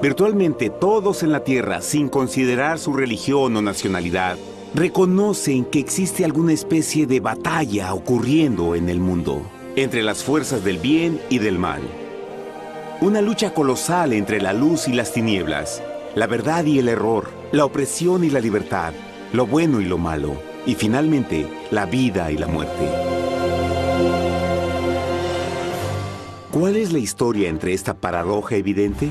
Virtualmente todos en la Tierra, sin considerar su religión o nacionalidad, reconocen que existe alguna especie de batalla ocurriendo en el mundo, entre las fuerzas del bien y del mal. Una lucha colosal entre la luz y las tinieblas, la verdad y el error, la opresión y la libertad, lo bueno y lo malo, y finalmente, la vida y la muerte. ¿Cuál es la historia entre esta paradoja evidente?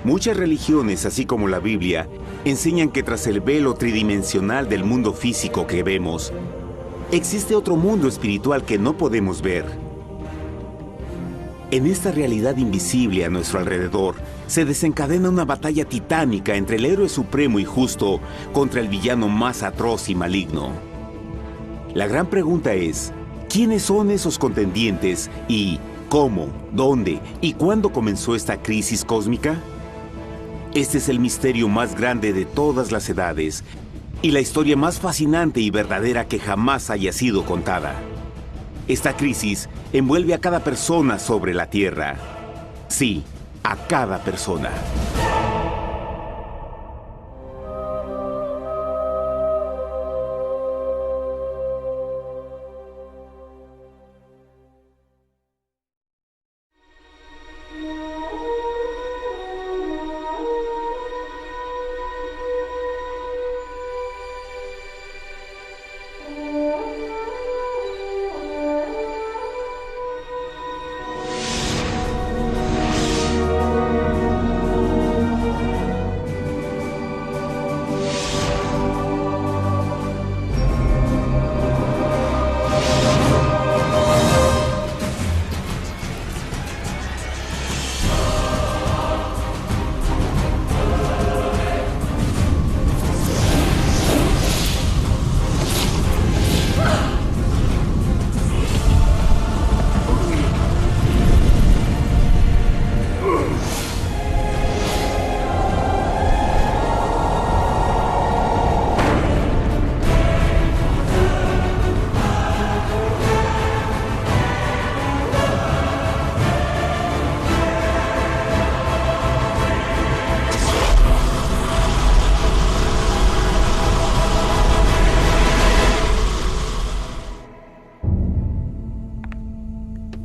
Muchas religiones, así como la Biblia, enseñan que tras el velo tridimensional del mundo físico que vemos, existe otro mundo espiritual que no podemos ver. En esta realidad invisible a nuestro alrededor, se desencadena una batalla titánica entre el héroe supremo y justo contra el villano más atroz y maligno. La gran pregunta es, ¿quiénes son esos contendientes y cómo, dónde y cuándo comenzó esta crisis cósmica? Este es el misterio más grande de todas las edades y la historia más fascinante y verdadera que jamás haya sido contada. Esta crisis envuelve a cada persona sobre la Tierra. Sí, a cada persona.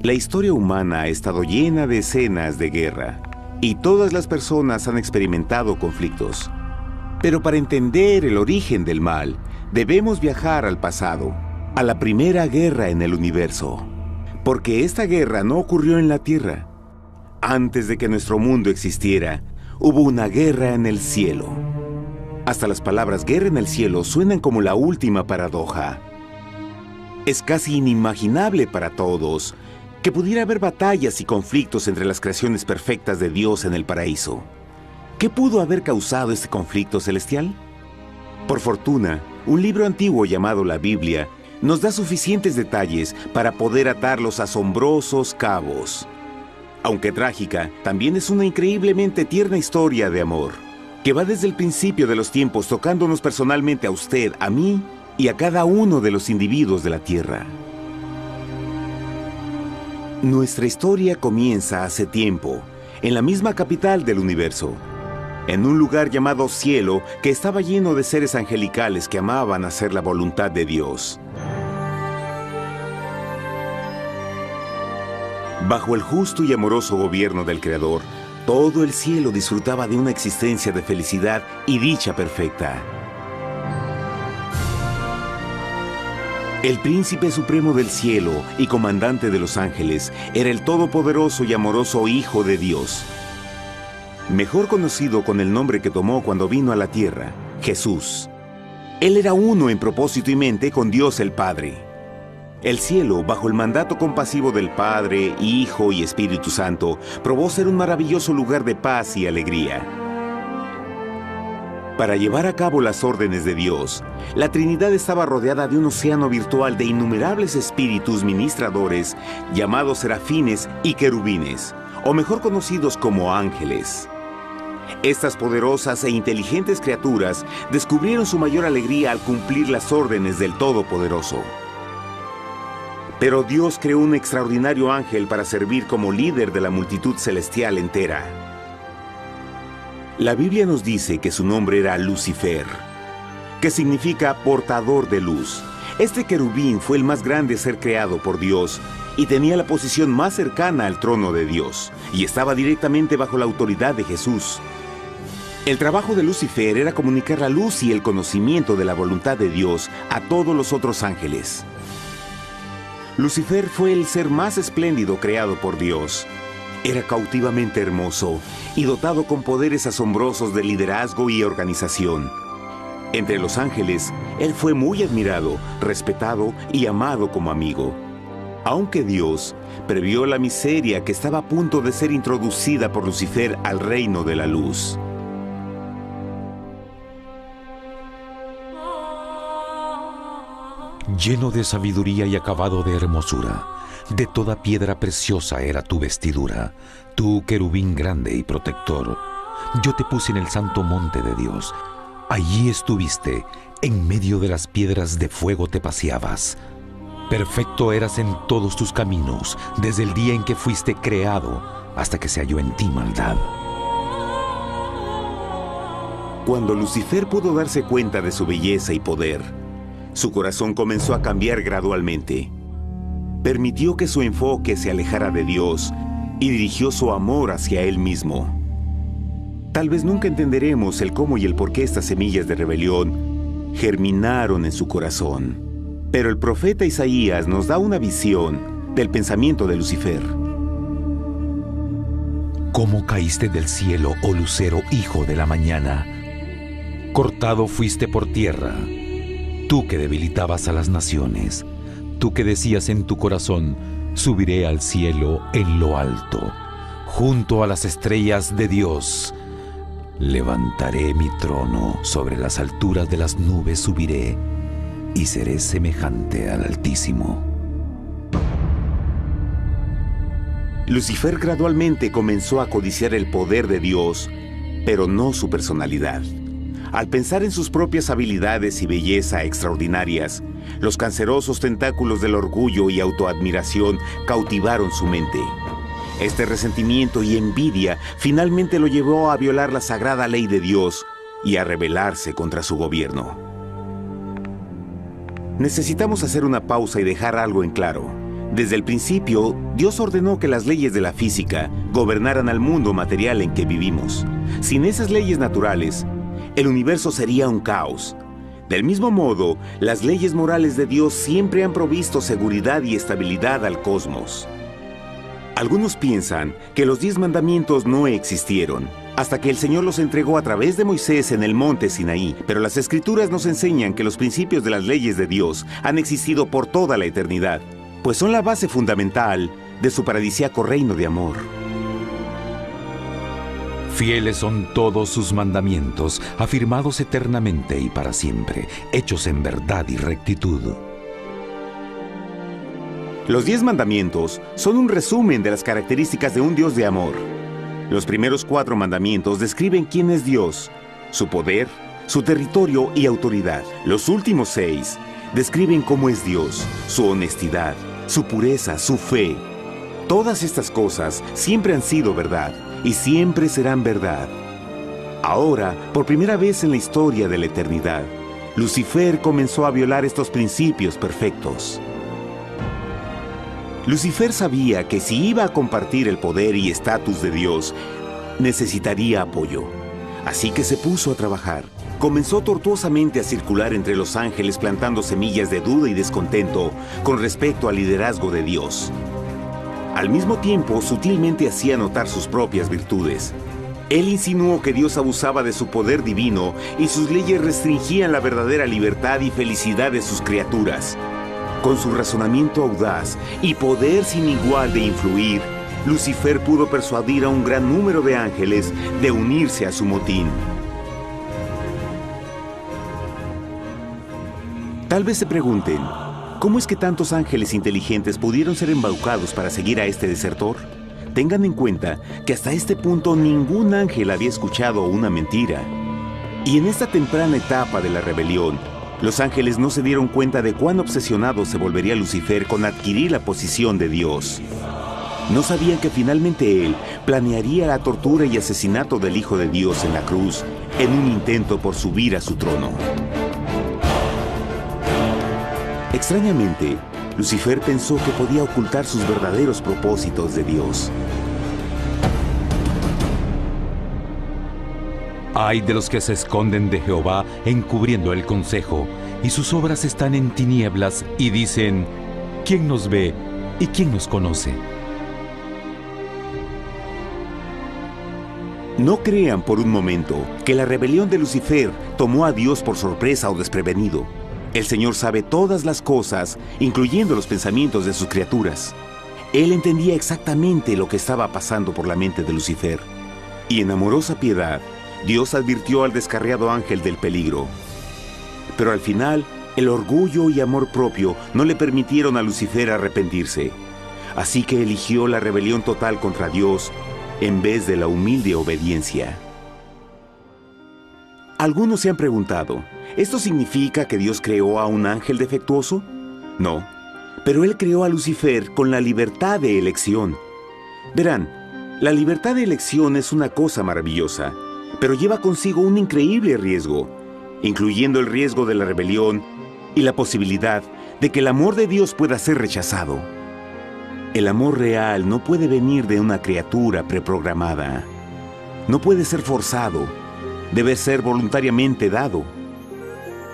La historia humana ha estado llena de escenas de guerra, y todas las personas han experimentado conflictos. Pero para entender el origen del mal, debemos viajar al pasado, a la primera guerra en el universo. Porque esta guerra no ocurrió en la Tierra. Antes de que nuestro mundo existiera, hubo una guerra en el cielo. Hasta las palabras guerra en el cielo suenan como la última paradoja. Es casi inimaginable para todos que pudiera haber batallas y conflictos entre las creaciones perfectas de Dios en el paraíso. ¿Qué pudo haber causado este conflicto celestial? Por fortuna, un libro antiguo llamado la Biblia nos da suficientes detalles para poder atar los asombrosos cabos. Aunque trágica, también es una increíblemente tierna historia de amor, que va desde el principio de los tiempos tocándonos personalmente a usted, a mí y a cada uno de los individuos de la Tierra. Nuestra historia comienza hace tiempo, en la misma capital del universo, en un lugar llamado Cielo que estaba lleno de seres angelicales que amaban hacer la voluntad de Dios. Bajo el justo y amoroso gobierno del Creador, todo el cielo disfrutaba de una existencia de felicidad y dicha perfecta. El príncipe supremo del cielo y comandante de los ángeles era el todopoderoso y amoroso Hijo de Dios, mejor conocido con el nombre que tomó cuando vino a la tierra, Jesús. Él era uno en propósito y mente con Dios el Padre. El cielo, bajo el mandato compasivo del Padre, Hijo y Espíritu Santo, probó ser un maravilloso lugar de paz y alegría. Para llevar a cabo las órdenes de Dios, la Trinidad estaba rodeada de un océano virtual de innumerables espíritus ministradores llamados serafines y querubines, o mejor conocidos como ángeles. Estas poderosas e inteligentes criaturas descubrieron su mayor alegría al cumplir las órdenes del Todopoderoso. Pero Dios creó un extraordinario ángel para servir como líder de la multitud celestial entera. La Biblia nos dice que su nombre era Lucifer, que significa portador de luz. Este querubín fue el más grande ser creado por Dios y tenía la posición más cercana al trono de Dios, y estaba directamente bajo la autoridad de Jesús. El trabajo de Lucifer era comunicar la luz y el conocimiento de la voluntad de Dios a todos los otros ángeles. Lucifer fue el ser más espléndido creado por Dios. Era cautivamente hermoso y dotado con poderes asombrosos de liderazgo y organización. Entre los ángeles, él fue muy admirado, respetado y amado como amigo. Aunque Dios previó la miseria que estaba a punto de ser introducida por Lucifer al reino de la luz. Lleno de sabiduría y acabado de hermosura, de toda piedra preciosa era tu vestidura, tú querubín grande y protector. Yo te puse en el santo monte de Dios. Allí estuviste, en medio de las piedras de fuego te paseabas. Perfecto eras en todos tus caminos, desde el día en que fuiste creado, hasta que se halló en ti maldad. Cuando Lucifer pudo darse cuenta de su belleza y poder, su corazón comenzó a cambiar gradualmente. Permitió que su enfoque se alejara de Dios y dirigió su amor hacia él mismo. Tal vez nunca entenderemos el cómo y el por qué estas semillas de rebelión germinaron en su corazón. Pero el profeta Isaías nos da una visión del pensamiento de Lucifer. ¿Cómo caíste del cielo, oh lucero, hijo de la mañana? Cortado fuiste por tierra, tú que debilitabas a las naciones, tú que decías en tu corazón, subiré al cielo en lo alto, junto a las estrellas de Dios. Levantaré mi trono, sobre las alturas de las nubes subiré, y seré semejante al Altísimo. Lucifer gradualmente comenzó a codiciar el poder de Dios, pero no su personalidad. Al pensar en sus propias habilidades y belleza extraordinarias, los cancerosos tentáculos del orgullo y autoadmiración cautivaron su mente. Este resentimiento y envidia finalmente lo llevó a violar la sagrada ley de Dios y a rebelarse contra su gobierno. Necesitamos hacer una pausa y dejar algo en claro. Desde el principio, Dios ordenó que las leyes de la física gobernaran al mundo material en que vivimos. Sin esas leyes naturales, el universo sería un caos. Del mismo modo, las leyes morales de Dios siempre han provisto seguridad y estabilidad al cosmos. Algunos piensan que los 10 mandamientos no existieron, hasta que el Señor los entregó a través de Moisés en el monte Sinaí. Pero las Escrituras nos enseñan que los principios de las leyes de Dios han existido por toda la eternidad, pues son la base fundamental de su paradisíaco reino de amor. Fieles son todos sus mandamientos, afirmados eternamente y para siempre, hechos en verdad y rectitud. Los 10 mandamientos son un resumen de las características de un Dios de amor. Los primeros 4 mandamientos describen quién es Dios, su poder, su territorio y autoridad. Los últimos 6 describen cómo es Dios, su honestidad, su pureza, su fe. Todas estas cosas siempre han sido verdad y siempre serán verdad. Ahora, por primera vez en la historia de la eternidad, Lucifer comenzó a violar estos principios perfectos. Lucifer sabía que si iba a compartir el poder y estatus de Dios, necesitaría apoyo. Así que se puso a trabajar. Comenzó tortuosamente a circular entre los ángeles plantando semillas de duda y descontento con respecto al liderazgo de Dios. Al mismo tiempo, sutilmente hacía notar sus propias virtudes. Él insinuó que Dios abusaba de su poder divino y sus leyes restringían la verdadera libertad y felicidad de sus criaturas. Con su razonamiento audaz y poder sin igual de influir, Lucifer pudo persuadir a un gran número de ángeles de unirse a su motín. Tal vez se pregunten, ¿cómo es que tantos ángeles inteligentes pudieron ser embaucados para seguir a este desertor? Tengan en cuenta que hasta este punto ningún ángel había escuchado una mentira. Y en esta temprana etapa de la rebelión, los ángeles no se dieron cuenta de cuán obsesionado se volvería Lucifer con adquirir la posición de Dios. No sabían que finalmente él planearía la tortura y asesinato del Hijo de Dios en la cruz en un intento por subir a su trono. Extrañamente, Lucifer pensó que podía ocultar sus verdaderos propósitos de Dios. Ay de los que se esconden de Jehová encubriendo el consejo, y sus obras están en tinieblas, y dicen: ¿quién nos ve y quién nos conoce? No crean por un momento que la rebelión de Lucifer tomó a Dios por sorpresa o desprevenido. El Señor sabe todas las cosas, incluyendo los pensamientos de sus criaturas. Él entendía exactamente lo que estaba pasando por la mente de Lucifer. Y en amorosa piedad, Dios advirtió al descarriado ángel del peligro. Pero al final, el orgullo y amor propio no le permitieron a Lucifer arrepentirse. Así que eligió la rebelión total contra Dios en vez de la humilde obediencia. Algunos se han preguntado, ¿esto significa que Dios creó a un ángel defectuoso? No, pero Él creó a Lucifer con la libertad de elección. Verán, la libertad de elección es una cosa maravillosa, pero lleva consigo un increíble riesgo, incluyendo el riesgo de la rebelión y la posibilidad de que el amor de Dios pueda ser rechazado. El amor real no puede venir de una criatura preprogramada. No puede ser forzado. Debe ser voluntariamente dado.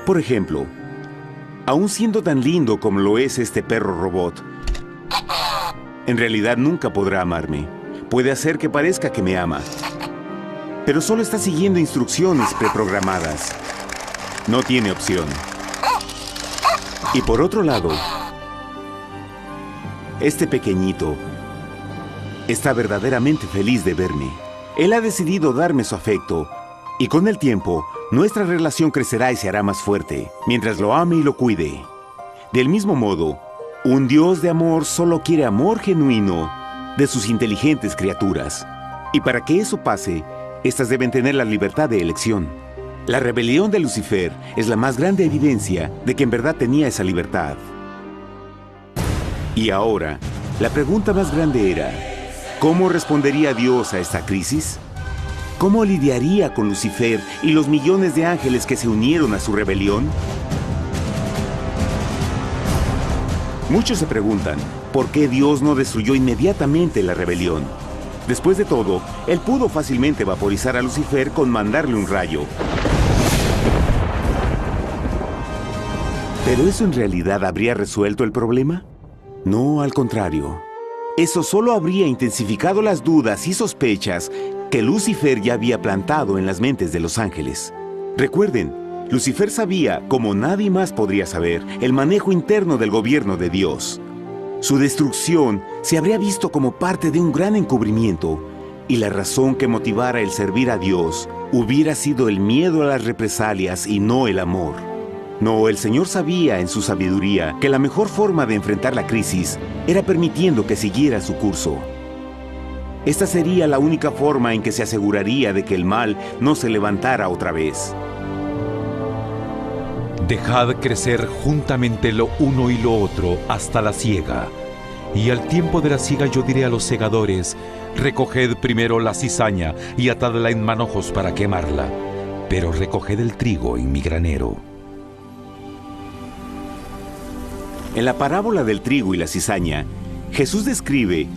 Por ejemplo, aun siendo tan lindo como lo es este perro robot, en realidad nunca podrá amarme. Puede hacer que parezca que me ama, pero solo está siguiendo instrucciones preprogramadas. No tiene opción. Y por otro lado, este pequeñito está verdaderamente feliz de verme. Él ha decidido darme su afecto, y con el tiempo, nuestra relación crecerá y se hará más fuerte, mientras lo ame y lo cuide. Del mismo modo, un Dios de amor solo quiere amor genuino de sus inteligentes criaturas. Y para que eso pase, estas deben tener la libertad de elección. La rebelión de Lucifer es la más grande evidencia de que en verdad tenía esa libertad. Y ahora, la pregunta más grande era, ¿cómo respondería Dios a esta crisis? ¿Cómo lidiaría con Lucifer y los millones de ángeles que se unieron a su rebelión? Muchos se preguntan, ¿por qué Dios no destruyó inmediatamente la rebelión? Después de todo, Él pudo fácilmente vaporizar a Lucifer con mandarle un rayo. ¿Pero eso en realidad habría resuelto el problema? No, al contrario. Eso solo habría intensificado las dudas y sospechas que Lucifer ya había plantado en las mentes de los ángeles. Recuerden, Lucifer sabía, como nadie más podría saber, el manejo interno del gobierno de Dios. Su destrucción se habría visto como parte de un gran encubrimiento, y la razón que motivara el servir a Dios hubiera sido el miedo a las represalias y no el amor. No, el Señor sabía en su sabiduría que la mejor forma de enfrentar la crisis era permitiendo que siguiera su curso. Esta sería la única forma en que se aseguraría de que el mal no se levantara otra vez. Dejad crecer juntamente lo uno y lo otro hasta la siega. Y al tiempo de la siega yo diré a los segadores: recoged primero la cizaña y atadla en manojos para quemarla, pero recoged el trigo en mi granero. En la parábola del trigo y la cizaña, Jesús describe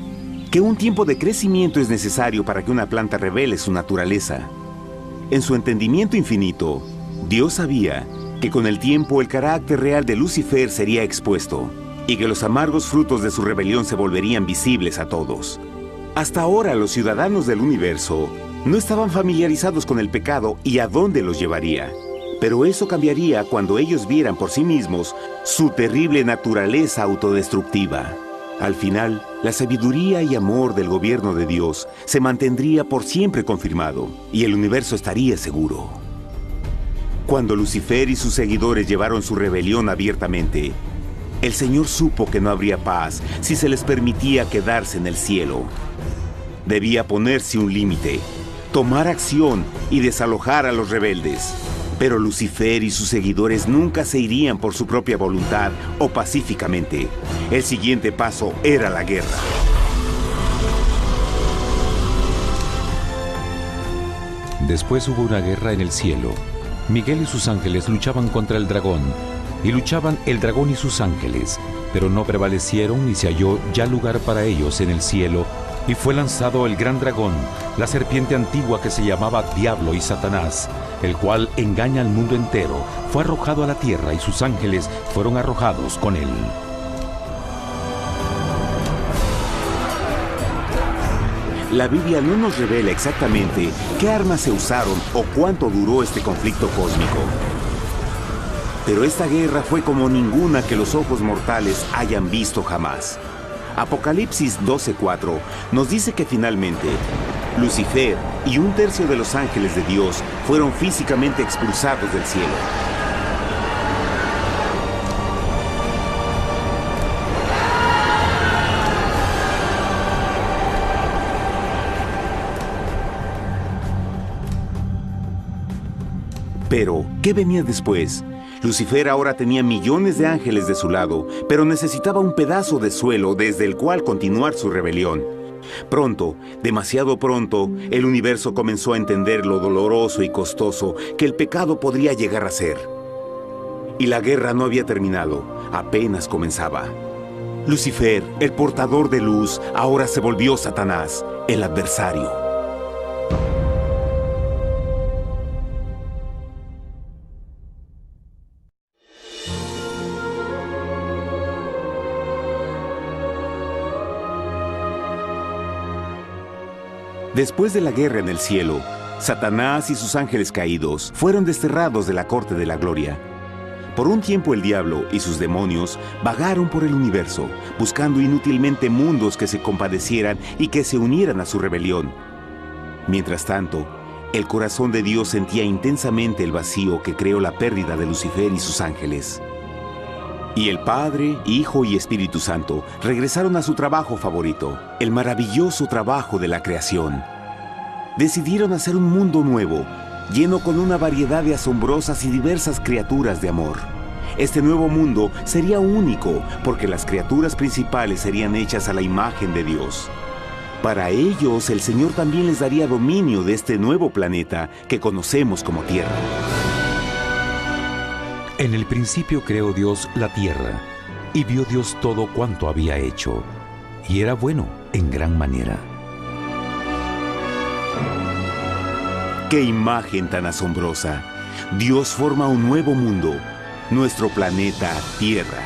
que un tiempo de crecimiento es necesario para que una planta revele su naturaleza. En su entendimiento infinito, Dios sabía que con el tiempo el carácter real de Lucifer sería expuesto y que los amargos frutos de su rebelión se volverían visibles a todos. Hasta ahora los ciudadanos del universo no estaban familiarizados con el pecado y a dónde los llevaría. Pero eso cambiaría cuando ellos vieran por sí mismos su terrible naturaleza autodestructiva. Al final, la sabiduría y amor del gobierno de Dios se mantendría por siempre confirmado y el universo estaría seguro. Cuando Lucifer y sus seguidores llevaron su rebelión abiertamente, el Señor supo que no habría paz si se les permitía quedarse en el cielo. Debía ponerse un límite, tomar acción y desalojar a los rebeldes. Pero Lucifer y sus seguidores nunca se irían por su propia voluntad o pacíficamente. El siguiente paso era la guerra. Después hubo una guerra en el cielo. Miguel y sus ángeles luchaban contra el dragón, y luchaban el dragón y sus ángeles, pero no prevalecieron y se halló ya lugar para ellos en el cielo, y fue lanzado el gran dragón, la serpiente antigua que se llamaba Diablo y Satanás, el cual engaña al mundo entero. Fue arrojado a la tierra y sus ángeles fueron arrojados con él. La Biblia no nos revela exactamente qué armas se usaron o cuánto duró este conflicto cósmico. Pero esta guerra fue como ninguna que los ojos mortales hayan visto jamás. Apocalipsis 12:4 nos dice que finalmente Lucifer y un tercio de los ángeles de Dios fueron físicamente expulsados del cielo. Pero, ¿qué venía después? Lucifer ahora tenía millones de ángeles de su lado, pero necesitaba un pedazo de suelo desde el cual continuar su rebelión. Pronto, demasiado pronto, el universo comenzó a entender lo doloroso y costoso que el pecado podría llegar a ser. Y la guerra no había terminado, apenas comenzaba. Lucifer, el portador de luz, ahora se volvió Satanás, el adversario. Después de la guerra en el cielo, Satanás y sus ángeles caídos fueron desterrados de la corte de la gloria. Por un tiempo el diablo y sus demonios vagaron por el universo, buscando inútilmente mundos que se compadecieran y que se unieran a su rebelión. Mientras tanto, el corazón de Dios sentía intensamente el vacío que creó la pérdida de Lucifer y sus ángeles. Y el Padre, Hijo y Espíritu Santo regresaron a su trabajo favorito, el maravilloso trabajo de la creación. Decidieron hacer un mundo nuevo, lleno con una variedad de asombrosas y diversas criaturas de amor. Este nuevo mundo sería único, porque las criaturas principales serían hechas a la imagen de Dios. Para ellos, el Señor también les daría dominio de este nuevo planeta que conocemos como Tierra. En el principio creó Dios la tierra, y vio Dios todo cuanto había hecho, y era bueno en gran manera. ¡Qué imagen tan asombrosa! Dios forma un nuevo mundo, nuestro planeta Tierra.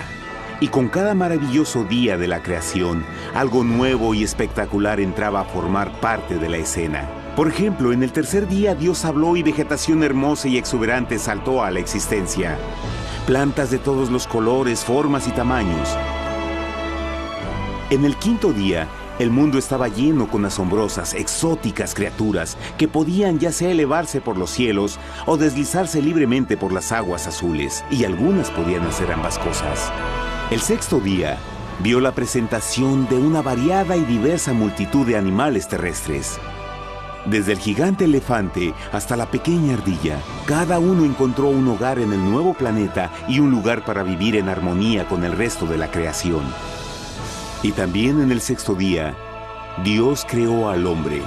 Y con cada maravilloso día de la creación, algo nuevo y espectacular entraba a formar parte de la escena. Por ejemplo, en el tercer día Dios habló y vegetación hermosa y exuberante saltó a la existencia. Plantas de todos los colores, formas y tamaños. En el quinto día, el mundo estaba lleno con asombrosas, exóticas criaturas que podían ya sea elevarse por los cielos o deslizarse libremente por las aguas azules, y algunas podían hacer ambas cosas. El sexto día vio la presentación de una variada y diversa multitud de animales terrestres. Desde el gigante elefante hasta la pequeña ardilla, cada uno encontró un hogar en el nuevo planeta y un lugar para vivir en armonía con el resto de la creación. Y también en el sexto día, Dios creó al hombre.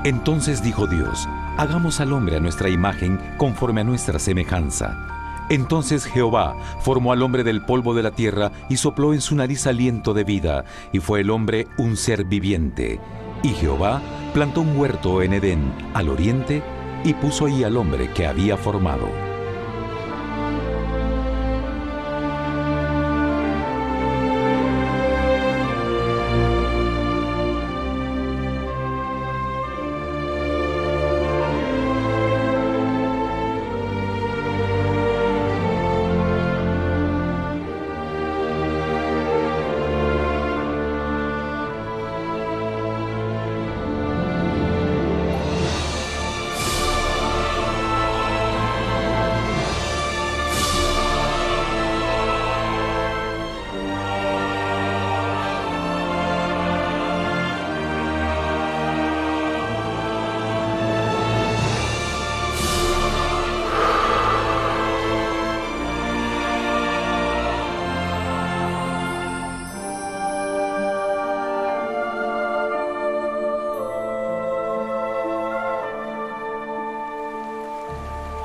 Entonces dijo Dios: hagamos al hombre a nuestra imagen, conforme a nuestra semejanza. Entonces Jehová formó al hombre del polvo de la tierra y sopló en su nariz aliento de vida, y fue el hombre un ser viviente. Y Jehová plantó un huerto en Edén, al oriente, y puso ahí al hombre que había formado.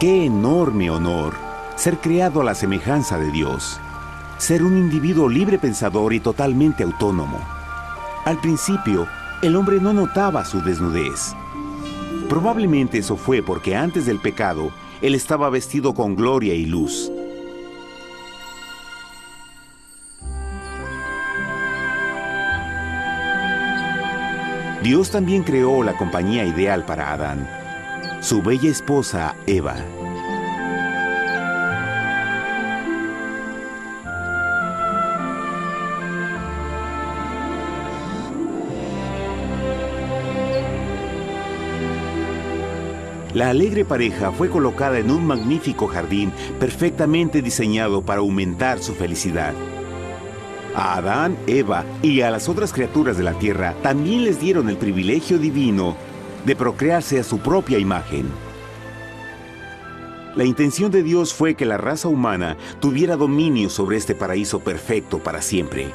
¡Qué enorme honor! Ser creado a la semejanza de Dios. Ser un individuo libre pensador y totalmente autónomo. Al principio, el hombre no notaba su desnudez. Probablemente eso fue porque antes del pecado, él estaba vestido con gloria y luz. Dios también creó la compañía ideal para Adán, su bella esposa Eva. La alegre pareja fue colocada en un magnífico jardín perfectamente diseñado para aumentar su felicidad. A Adán, Eva y a las otras criaturas de la tierra también les dieron el privilegio divino de procrearse a su propia imagen. La intención de Dios fue que la raza humana tuviera dominio sobre este paraíso perfecto para siempre.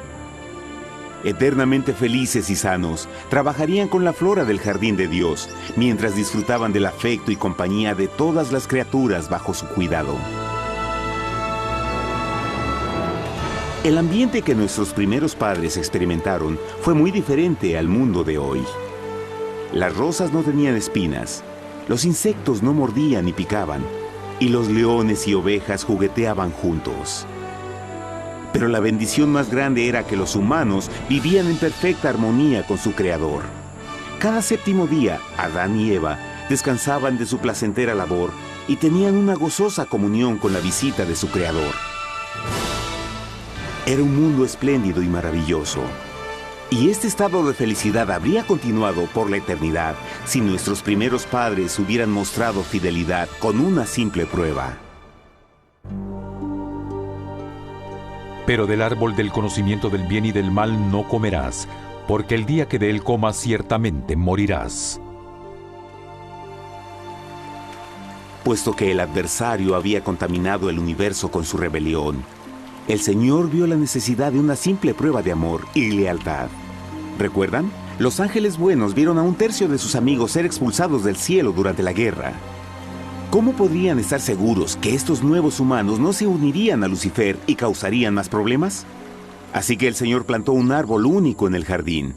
Eternamente felices y sanos, trabajarían con la flora del jardín de Dios, mientras disfrutaban del afecto y compañía de todas las criaturas bajo su cuidado. El ambiente que nuestros primeros padres experimentaron fue muy diferente al mundo de hoy. Las rosas no tenían espinas, los insectos no mordían ni picaban, y los leones y ovejas jugueteaban juntos. Pero la bendición más grande era que los humanos vivían en perfecta armonía con su Creador. Cada séptimo día, Adán y Eva descansaban de su placentera labor y tenían una gozosa comunión con la visita de su Creador. Era un mundo espléndido y maravilloso. Y este estado de felicidad habría continuado por la eternidad si nuestros primeros padres hubieran mostrado fidelidad con una simple prueba. Pero del árbol del conocimiento del bien y del mal no comerás, porque el día que de él comas ciertamente morirás. Puesto que el adversario había contaminado el universo con su rebelión, el Señor vio la necesidad de una simple prueba de amor y lealtad. ¿Recuerdan? Los ángeles buenos vieron a un tercio de sus amigos ser expulsados del cielo durante la guerra. ¿Cómo podrían estar seguros que estos nuevos humanos no se unirían a Lucifer y causarían más problemas? Así que el Señor plantó un árbol único en el jardín.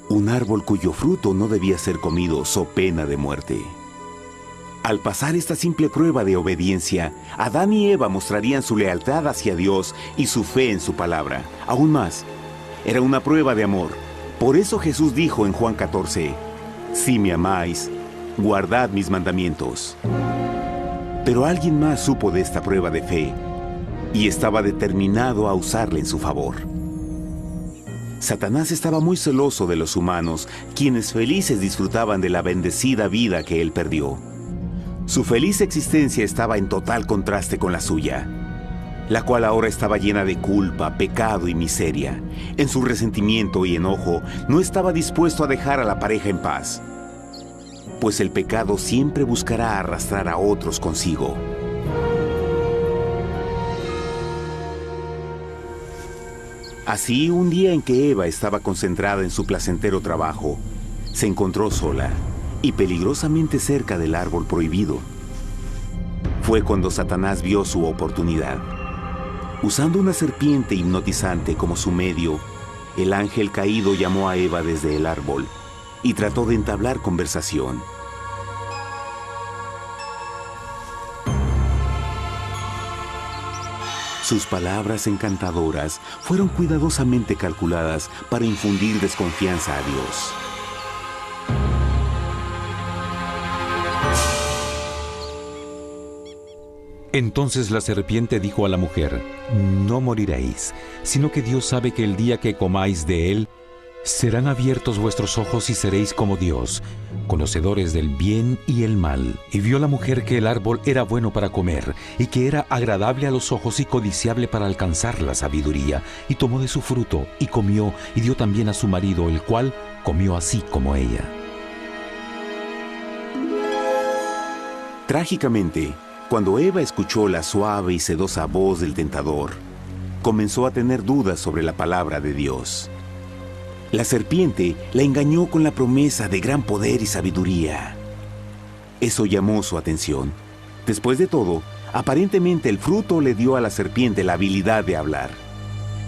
Un árbol cuyo fruto no debía ser comido so pena de muerte. Al pasar esta simple prueba de obediencia, Adán y Eva mostrarían su lealtad hacia Dios y su fe en su palabra. Aún más, era una prueba de amor. Por eso Jesús dijo en Juan 14, «Si me amáis, guardad mis mandamientos». Pero alguien más supo de esta prueba de fe y estaba determinado a usarla en su favor. Satanás estaba muy celoso de los humanos, quienes felices disfrutaban de la bendecida vida que él perdió. Su feliz existencia estaba en total contraste con la suya, la cual ahora estaba llena de culpa, pecado y miseria. En su resentimiento y enojo, no estaba dispuesto a dejar a la pareja en paz, pues el pecado siempre buscará arrastrar a otros consigo. Así, un día en que Eva estaba concentrada en su placentero trabajo, se encontró sola y peligrosamente cerca del árbol prohibido. Fue cuando Satanás vio su oportunidad. Usando una serpiente hipnotizante como su medio, el ángel caído llamó a Eva desde el árbol y trató de entablar conversación. Sus palabras encantadoras fueron cuidadosamente calculadas para infundir desconfianza a Dios. Entonces la serpiente dijo a la mujer, «No moriréis, sino que Dios sabe que el día que comáis de él, serán abiertos vuestros ojos y seréis como Dios, conocedores del bien y el mal». Y vio la mujer que el árbol era bueno para comer, y que era agradable a los ojos y codiciable para alcanzar la sabiduría, y tomó de su fruto, y comió, y dio también a su marido, el cual comió así como ella. Trágicamente, cuando Eva escuchó la suave y sedosa voz del tentador, comenzó a tener dudas sobre la palabra de Dios. La serpiente la engañó con la promesa de gran poder y sabiduría. Eso llamó su atención. Después de todo, aparentemente el fruto le dio a la serpiente la habilidad de hablar.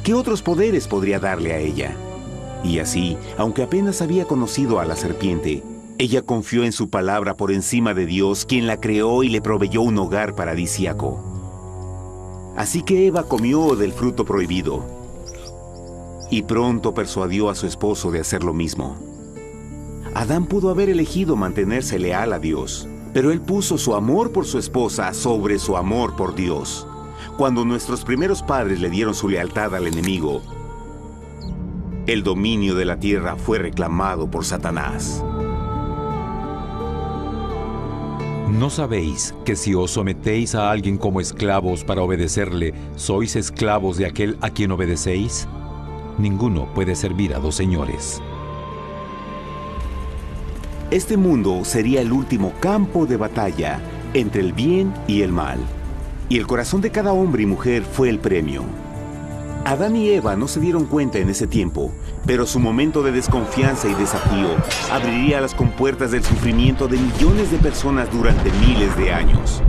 ¿Qué otros poderes podría darle a ella? Y así, aunque apenas había conocido a la serpiente, ella confió en su palabra por encima de Dios, quien la creó y le proveyó un hogar paradisíaco. Así que Eva comió del fruto prohibido y pronto persuadió a su esposo de hacer lo mismo. Adán pudo haber elegido mantenerse leal a Dios, pero él puso su amor por su esposa sobre su amor por Dios. Cuando nuestros primeros padres le dieron su lealtad al enemigo, el dominio de la tierra fue reclamado por Satanás. ¿No sabéis que si os sometéis a alguien como esclavos para obedecerle, sois esclavos de aquel a quien obedecéis? Ninguno puede servir a dos señores. Este mundo sería el último campo de batalla entre el bien y el mal. Y el corazón de cada hombre y mujer fue el premio. Adán y Eva no se dieron cuenta en ese tiempo, pero su momento de desconfianza y desafío abriría las compuertas del sufrimiento de millones de personas durante miles de años.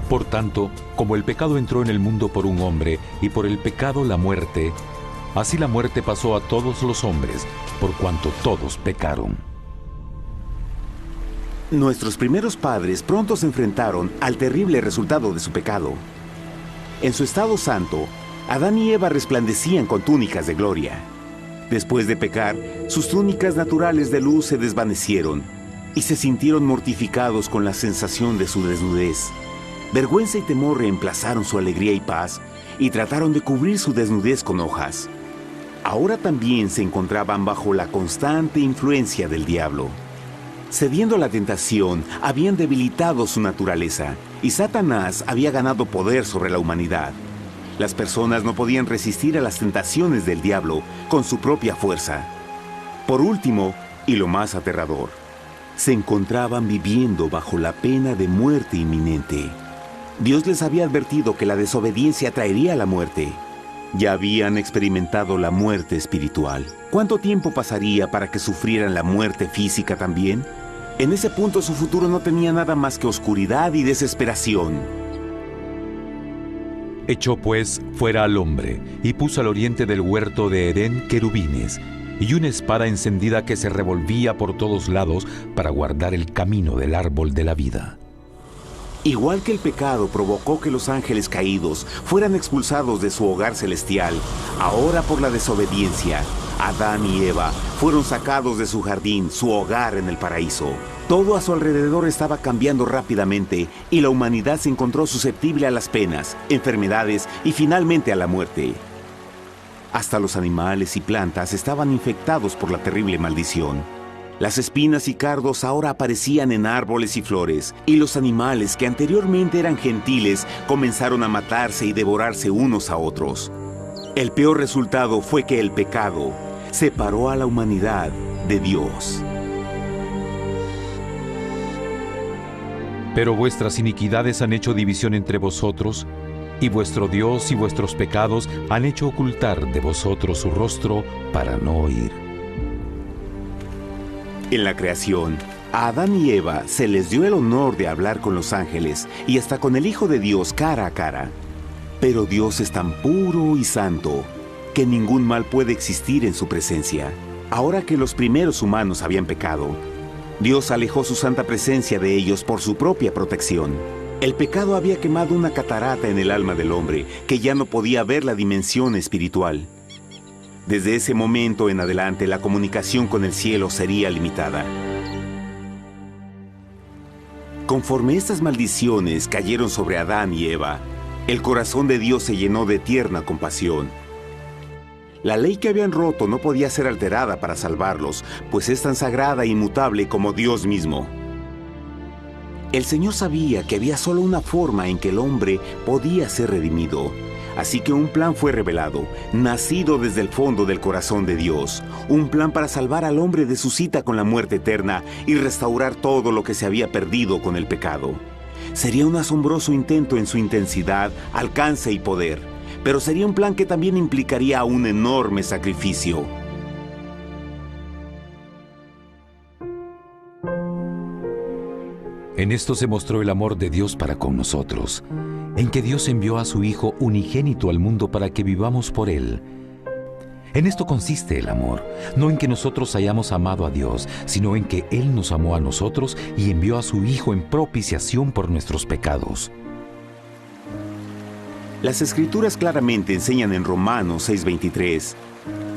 Por tanto, como el pecado entró en el mundo por un hombre, y por el pecado la muerte, así la muerte pasó a todos los hombres, por cuanto todos pecaron. Nuestros primeros padres pronto se enfrentaron al terrible resultado de su pecado. En su estado santo, Adán y Eva resplandecían con túnicas de gloria. Después de pecar, sus túnicas naturales de luz se desvanecieron y se sintieron mortificados con la sensación de su desnudez. Vergüenza y temor reemplazaron su alegría y paz y trataron de cubrir su desnudez con hojas. Ahora también se encontraban bajo la constante influencia del diablo. Cediendo a la tentación, habían debilitado su naturaleza y Satanás había ganado poder sobre la humanidad. Las personas no podían resistir a las tentaciones del diablo con su propia fuerza. Por último, y lo más aterrador, se encontraban viviendo bajo la pena de muerte inminente. Dios les había advertido que la desobediencia traería la muerte. Ya habían experimentado la muerte espiritual. ¿Cuánto tiempo pasaría para que sufrieran la muerte física también? En ese punto su futuro no tenía nada más que oscuridad y desesperación. Echó pues fuera al hombre, y puso al oriente del huerto de Edén querubines, y una espada encendida que se revolvía por todos lados para guardar el camino del árbol de la vida. Igual que el pecado provocó que los ángeles caídos fueran expulsados de su hogar celestial, ahora por la desobediencia, Adán y Eva fueron sacados de su jardín, su hogar en el paraíso. Todo a su alrededor estaba cambiando rápidamente y la humanidad se encontró susceptible a las penas, enfermedades y finalmente a la muerte. Hasta los animales y plantas estaban infectados por la terrible maldición. Las espinas y cardos ahora aparecían en árboles y flores, y los animales que anteriormente eran gentiles comenzaron a matarse y devorarse unos a otros. El peor resultado fue que el pecado separó a la humanidad de Dios. Pero vuestras iniquidades han hecho división entre vosotros, y vuestro Dios y vuestros pecados han hecho ocultar de vosotros su rostro para no oír. En la creación, a Adán y Eva se les dio el honor de hablar con los ángeles y hasta con el Hijo de Dios cara a cara. Pero Dios es tan puro y santo que ningún mal puede existir en su presencia. Ahora que los primeros humanos habían pecado, Dios alejó su santa presencia de ellos por su propia protección. El pecado había quemado una catarata en el alma del hombre que ya no podía ver la dimensión espiritual. Desde ese momento en adelante, la comunicación con el cielo sería limitada. Conforme estas maldiciones cayeron sobre Adán y Eva, el corazón de Dios se llenó de tierna compasión. La ley que habían roto no podía ser alterada para salvarlos, pues es tan sagrada e inmutable como Dios mismo. El Señor sabía que había solo una forma en que el hombre podía ser redimido. Así que un plan fue revelado, nacido desde el fondo del corazón de Dios. Un plan para salvar al hombre de su cita con la muerte eterna y restaurar todo lo que se había perdido con el pecado. Sería un asombroso intento en su intensidad, alcance y poder, pero sería un plan que también implicaría un enorme sacrificio. En esto se mostró el amor de Dios para con nosotros, en que Dios envió a su Hijo unigénito al mundo para que vivamos por Él. En esto consiste el amor, no en que nosotros hayamos amado a Dios, sino en que Él nos amó a nosotros y envió a su Hijo en propiciación por nuestros pecados. Las Escrituras claramente enseñan en Romanos 6:23,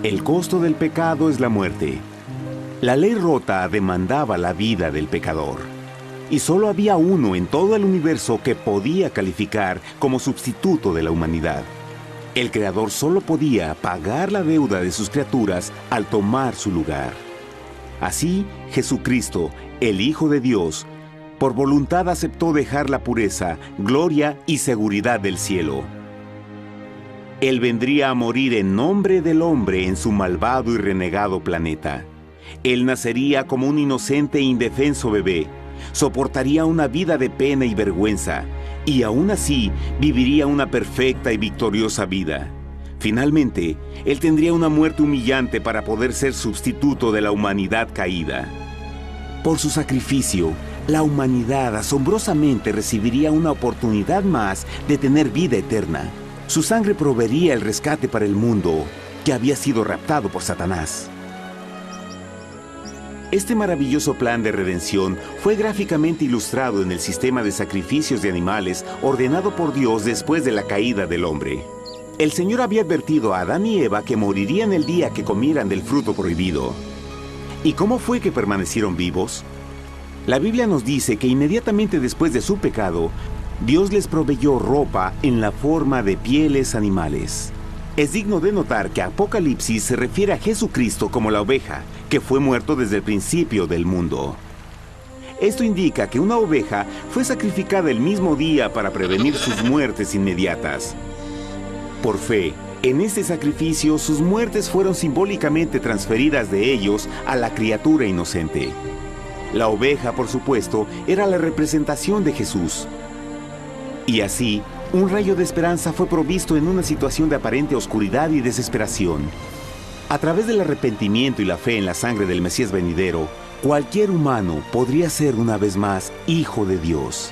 el costo del pecado es la muerte. La ley rota demandaba la vida del pecador, y solo había uno en todo el universo que podía calificar como sustituto de la humanidad. El Creador solo podía pagar la deuda de sus criaturas al tomar su lugar. Así, Jesucristo, el Hijo de Dios, por voluntad aceptó dejar la pureza, gloria y seguridad del cielo. Él vendría a morir en nombre del hombre en su malvado y renegado planeta. Él nacería como un inocente e indefenso bebé, soportaría una vida de pena y vergüenza, y aún así viviría una perfecta y victoriosa vida. Finalmente, Él tendría una muerte humillante para poder ser sustituto de la humanidad caída. Por su sacrificio, la humanidad asombrosamente recibiría una oportunidad más de tener vida eterna. Su sangre proveería el rescate para el mundo que había sido raptado por Satanás. Este maravilloso plan de redención fue gráficamente ilustrado en el sistema de sacrificios de animales ordenado por Dios después de la caída del hombre. El Señor había advertido a Adán y Eva que morirían el día que comieran del fruto prohibido. ¿Y cómo fue que permanecieron vivos? La Biblia nos dice que inmediatamente después de su pecado, Dios les proveyó ropa en la forma de pieles animales. Es digno de notar que Apocalipsis se refiere a Jesucristo como la oveja, que fue muerto desde el principio del mundo. Esto indica que una oveja fue sacrificada el mismo día para prevenir sus muertes inmediatas. Por fe, en este sacrificio sus muertes fueron simbólicamente transferidas de ellos a la criatura inocente. La oveja, por supuesto, era la representación de Jesús. Y así, un rayo de esperanza fue provisto en una situación de aparente oscuridad y desesperación. A través del arrepentimiento y la fe en la sangre del Mesías venidero, cualquier humano podría ser una vez más hijo de Dios.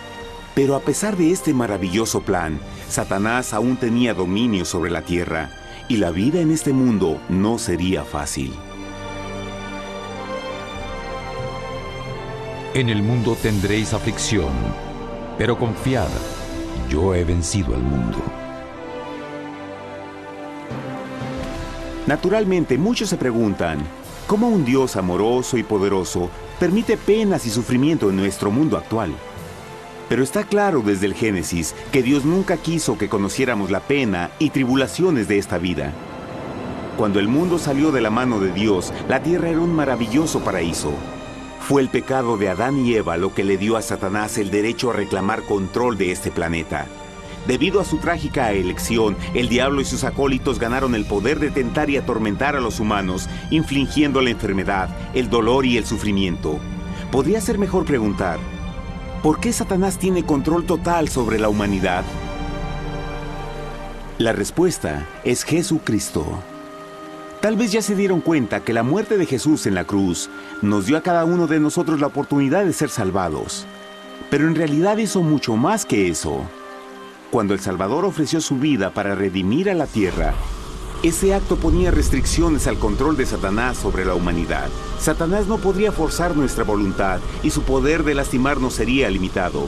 Pero a pesar de este maravilloso plan, Satanás aún tenía dominio sobre la tierra, y la vida en este mundo no sería fácil. En el mundo tendréis aflicción, pero confiad, yo he vencido al mundo. Naturalmente, muchos se preguntan, ¿cómo un Dios amoroso y poderoso permite penas y sufrimiento en nuestro mundo actual? Pero está claro desde el Génesis que Dios nunca quiso que conociéramos la pena y tribulaciones de esta vida. Cuando el mundo salió de la mano de Dios, la tierra era un maravilloso paraíso. Fue el pecado de Adán y Eva lo que le dio a Satanás el derecho a reclamar control de este planeta. Debido a su trágica elección, el diablo y sus acólitos ganaron el poder de tentar y atormentar a los humanos, infligiendo la enfermedad, el dolor y el sufrimiento. Podría ser mejor preguntar, ¿por qué Satanás tiene control total sobre la humanidad? La respuesta es Jesucristo. Tal vez ya se dieron cuenta que la muerte de Jesús en la cruz nos dio a cada uno de nosotros la oportunidad de ser salvados. Pero en realidad hizo mucho más que eso. Cuando el Salvador ofreció su vida para redimir a la tierra, ese acto ponía restricciones al control de Satanás sobre la humanidad. Satanás no podría forzar nuestra voluntad y su poder de lastimarnos sería limitado.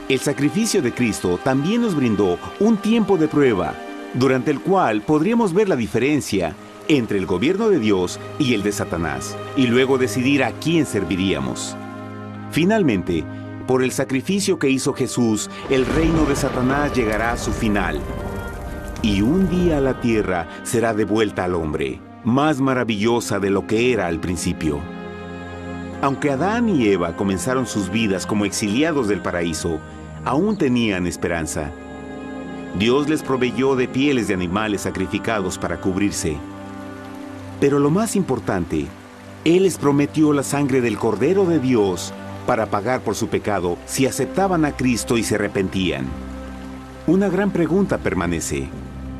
El sacrificio de Cristo también nos brindó un tiempo de prueba, durante el cual podríamos ver la diferencia entre el gobierno de Dios y el de Satanás, y luego decidir a quién serviríamos. Finalmente, por el sacrificio que hizo Jesús, el reino de Satanás llegará a su final. Y un día la tierra será devuelta al hombre, más maravillosa de lo que era al principio. Aunque Adán y Eva comenzaron sus vidas como exiliados del paraíso, aún tenían esperanza. Dios les proveyó de pieles de animales sacrificados para cubrirse. Pero lo más importante, Él les prometió la sangre del Cordero de Dios para pagar por su pecado si aceptaban a Cristo y se arrepentían. Una gran pregunta permanece.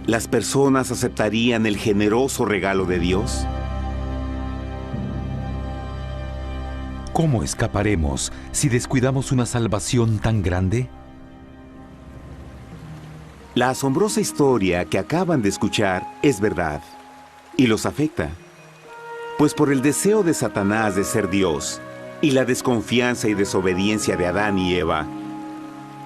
¿Las personas aceptarían el generoso regalo de Dios? ¿Cómo escaparemos si descuidamos una salvación tan grande? La asombrosa historia que acaban de escuchar es verdad y los afecta. Pues por el deseo de Satanás de ser Dios y la desconfianza y desobediencia de Adán y Eva,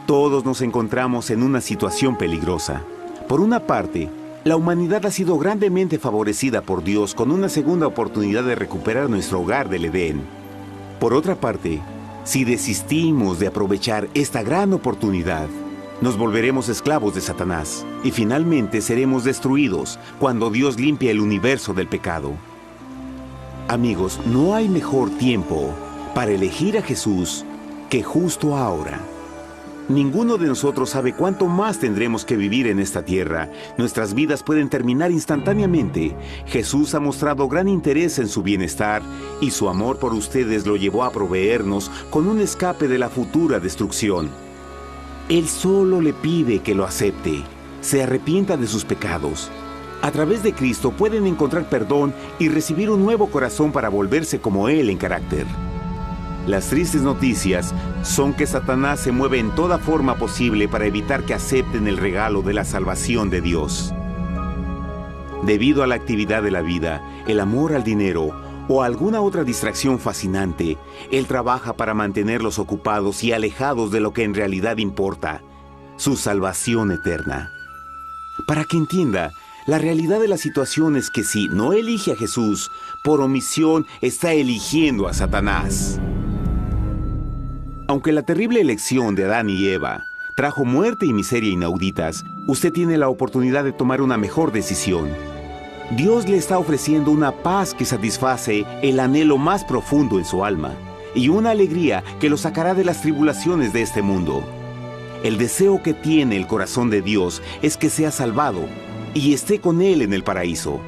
todos nos encontramos en una situación peligrosa. Por una parte, la humanidad ha sido grandemente favorecida por Dios con una segunda oportunidad de recuperar nuestro hogar del Edén. Por otra parte, si desistimos de aprovechar esta gran oportunidad, nos volveremos esclavos de Satanás y finalmente seremos destruidos cuando Dios limpie el universo del pecado. Amigos, no hay mejor tiempo para elegir a Jesús que justo ahora. Ninguno de nosotros sabe cuánto más tendremos que vivir en esta tierra. Nuestras vidas pueden terminar instantáneamente. Jesús ha mostrado gran interés en su bienestar y su amor por ustedes lo llevó a proveernos con un escape de la futura destrucción. Él solo le pide que lo acepte, se arrepienta de sus pecados. A través de Cristo pueden encontrar perdón y recibir un nuevo corazón para volverse como Él en carácter. Las tristes noticias son que Satanás se mueve en toda forma posible para evitar que acepten el regalo de la salvación de Dios. Debido a la actividad de la vida, el amor al dinero o alguna otra distracción fascinante, Él trabaja para mantenerlos ocupados y alejados de lo que en realidad importa, su salvación eterna. Para que entienda, la realidad de la situación es que si no elige a Jesús, por omisión está eligiendo a Satanás. Aunque la terrible elección de Adán y Eva trajo muerte y miseria inauditas, usted tiene la oportunidad de tomar una mejor decisión. Dios le está ofreciendo una paz que satisface el anhelo más profundo en su alma y una alegría que lo sacará de las tribulaciones de este mundo. El deseo que tiene el corazón de Dios es que sea salvado y esté con Él en el paraíso.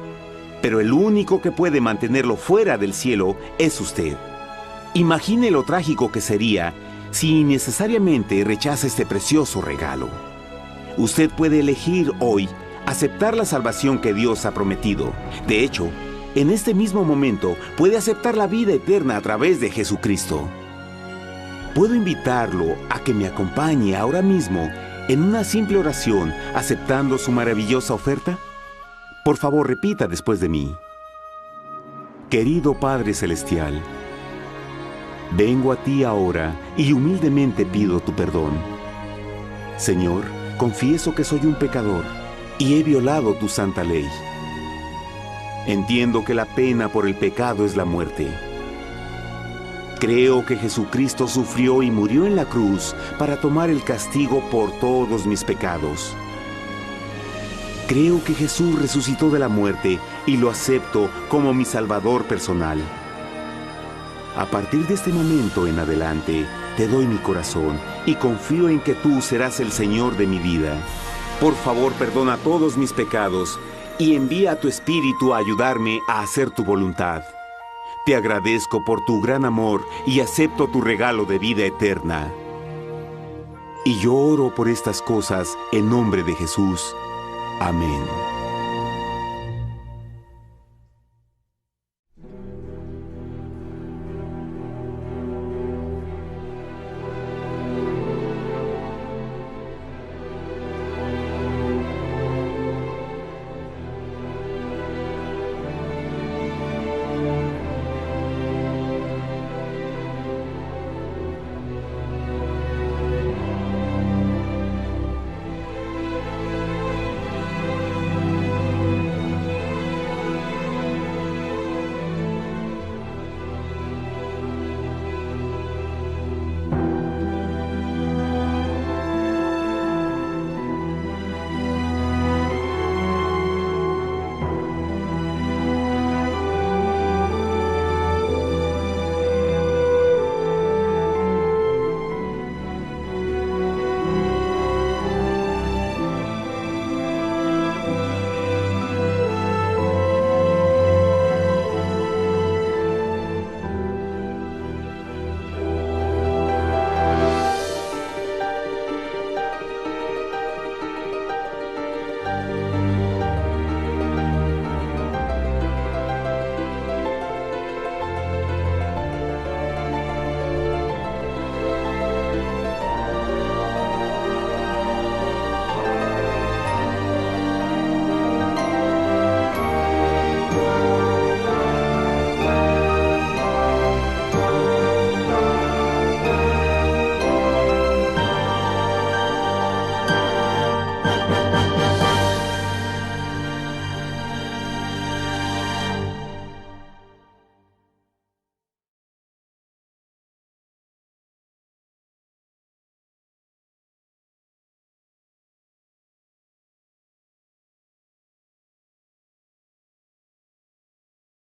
Pero el único que puede mantenerlo fuera del cielo es usted. Imagine lo trágico que sería si innecesariamente rechaza este precioso regalo. Usted puede elegir hoy aceptar la salvación que Dios ha prometido. De hecho, en este mismo momento puede aceptar la vida eterna a través de Jesucristo. ¿Puedo invitarlo a que me acompañe ahora mismo en una simple oración aceptando su maravillosa oferta? Por favor, repita después de mí. Querido Padre Celestial, vengo a ti ahora y humildemente pido tu perdón. Señor, confieso que soy un pecador y he violado tu santa ley. Entiendo que la pena por el pecado es la muerte. Creo que Jesucristo sufrió y murió en la cruz para tomar el castigo por todos mis pecados. Creo que Jesús resucitó de la muerte y lo acepto como mi Salvador personal. A partir de este momento en adelante, te doy mi corazón y confío en que tú serás el Señor de mi vida. Por favor, perdona todos mis pecados y envía a tu Espíritu a ayudarme a hacer tu voluntad. Te agradezco por tu gran amor y acepto tu regalo de vida eterna. Y yo oro por estas cosas en nombre de Jesús. Amén.